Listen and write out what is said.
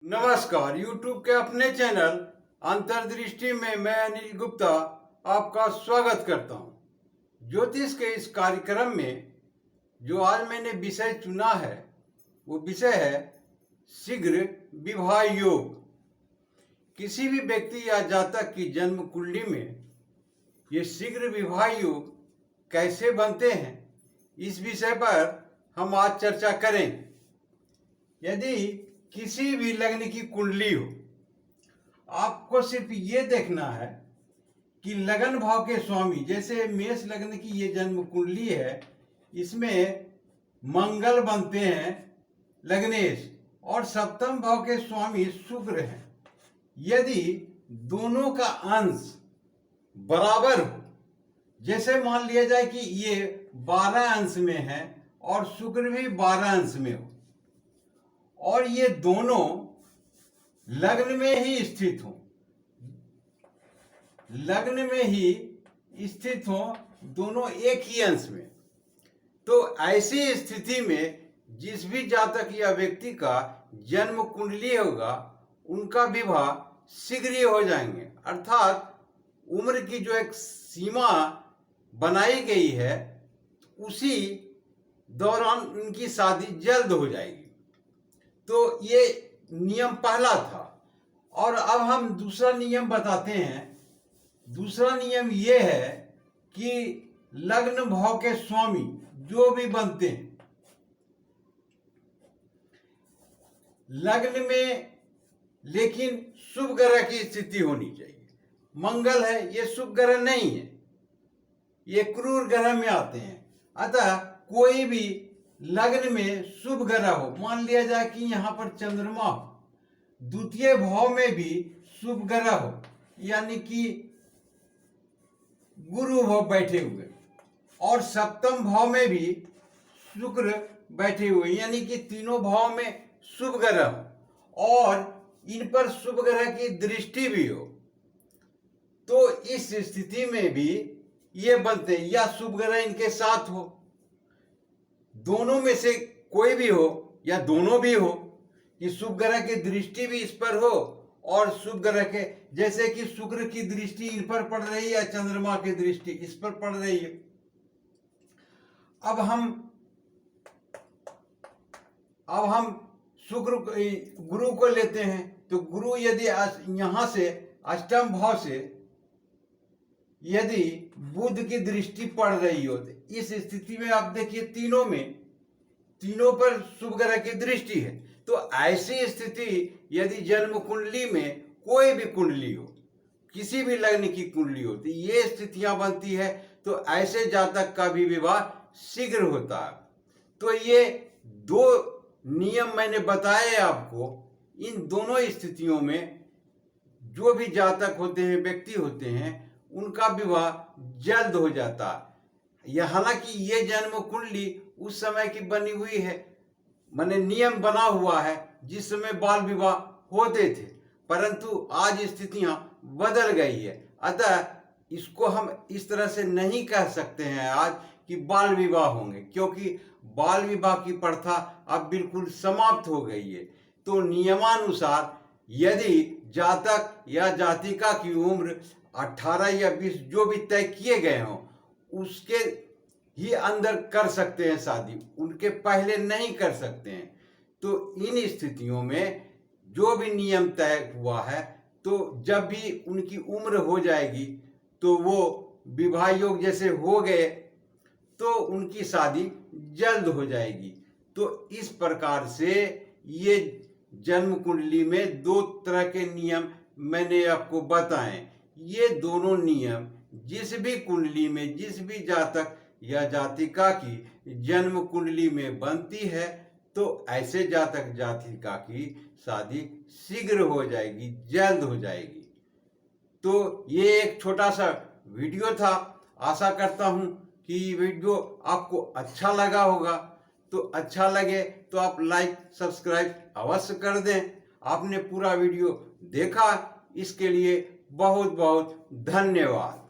नमस्कार। YouTube के अपने चैनल अंतर्दृष्टि में मैं अनिल गुप्ता आपका स्वागत करता हूं। ज्योतिष के इस कार्यक्रम में जो आज मैंने विषय चुना है वो विषय है शीघ्र विवाह योग। किसी भी व्यक्ति या जातक की जन्म कुंडली में ये शीघ्र विवाह योग कैसे बनते हैं, इस विषय पर हम आज चर्चा करेंगे। यदि किसी भी लग्न की कुंडली हो, आपको सिर्फ ये देखना है कि लगन भाव के स्वामी, जैसे मेष लग्न की ये जन्म कुंडली है, इसमें मंगल बनते हैं लग्नेश और सप्तम भाव के स्वामी शुक्र हैं। यदि दोनों का अंश बराबर हो, जैसे मान लिया जाए कि ये 12 अंश में है और शुक्र भी 12 अंश में हो और ये दोनों लग्न में ही स्थित हो, लग्न में ही स्थित हो, दोनों एक ही अंश में, तो ऐसी स्थिति में जिस भी जातक या व्यक्ति का जन्म कुंडली होगा उनका विवाह शीघ्र ही हो जाएंगे। अर्थात उम्र की जो एक सीमा बनाई गई है उसी दौरान उनकी शादी जल्द हो जाएगी। तो ये नियम पहला था और अब हम दूसरा नियम बताते हैं। दूसरा नियम ये है कि लग्न भाव के स्वामी जो भी बनते हैं, लग्न में लेकिन शुभ ग्रह की स्थिति होनी चाहिए। मंगल है, ये शुभ ग्रह नहीं है, ये क्रूर ग्रह में आते हैं। अतः कोई भी लग्न में शुभ ग्रह हो, मान लिया जाए कि यहाँ पर चंद्रमा हो, द्वितीय भाव में भी शुभ ग्रह हो, यानी कि गुरु भाव बैठे हुए, और सप्तम भाव में भी शुक्र बैठे हुए, यानी कि तीनों भाव में शुभ ग्रह हो और इन पर शुभ ग्रह की दृष्टि भी हो, तो इस स्थिति में भी ये बनते हैं। या शुभ ग्रह इनके साथ हो, दोनों में से कोई भी हो या दोनों भी हो, कि शुभ ग्रह की दृष्टि भी इस पर हो और शुभ ग्रह के, जैसे कि शुक्र की दृष्टि इन पर पड़ रही है, चंद्रमा की दृष्टि इस पर पड़ रही है। अब हम शुक्र गुरु को लेते हैं, तो गुरु यदि यहां से अष्टम भाव से यदि बुध की दृष्टि पड़ रही हो, तो इस स्थिति में आप देखिए तीनों पर शुभ ग्रह की दृष्टि है। तो ऐसी स्थिति यदि जन्म कुंडली में कोई भी कुंडली हो, किसी भी लग्न की कुंडली हो, तो ये स्थितियां बनती है, तो ऐसे जातक का भी विवाह शीघ्र होता है। तो ये दो नियम मैंने बताए आपको। इन दोनों स्थितियों में जो भी जातक होते हैं, व्यक्ति होते हैं, उनका विवाह जल्द हो जाता है। यह हालांकि ये जन्म कुंडली उस समय की बनी हुई है, माने नियम बना हुआ है जिस समय बाल विवाह होते थे, परंतु आज स्थितियां बदल गई है। अतः इसको हम इस तरह से नहीं कह सकते हैं आज कि बाल विवाह होंगे, क्योंकि बाल विवाह की प्रथा अब बिल्कुल समाप्त हो गई है। तो नियमानुसार यदि जातक या जातिका की उम्र 18 या 20 जो भी तय किए गए हों, उसके ही अंदर कर सकते हैं शादी, उनके पहले नहीं कर सकते हैं। तो इन स्थितियों में जो भी नियम तय हुआ है, तो जब भी उनकी उम्र हो जाएगी तो वो विवाह योग जैसे हो गए तो उनकी शादी जल्द हो जाएगी। तो इस प्रकार से ये जन्म कुंडली में दो तरह के नियम मैंने आपको बताए। ये दोनों नियम जिस भी कुंडली में, जिस भी जातक या जातिका की जन्म कुंडली में बनती है, तो ऐसे जातक जातिका की शादी शीघ्र हो जाएगी, जल्द हो जाएगी। तो ये एक छोटा सा वीडियो था। आशा करता हूं कि वीडियो आपको अच्छा लगा होगा। तो अच्छा लगे तो आप लाइक सब्सक्राइब अवश्य कर दें। आपने पूरा वीडियो देखा, इसके लिए बहुत बहुत धन्यवाद।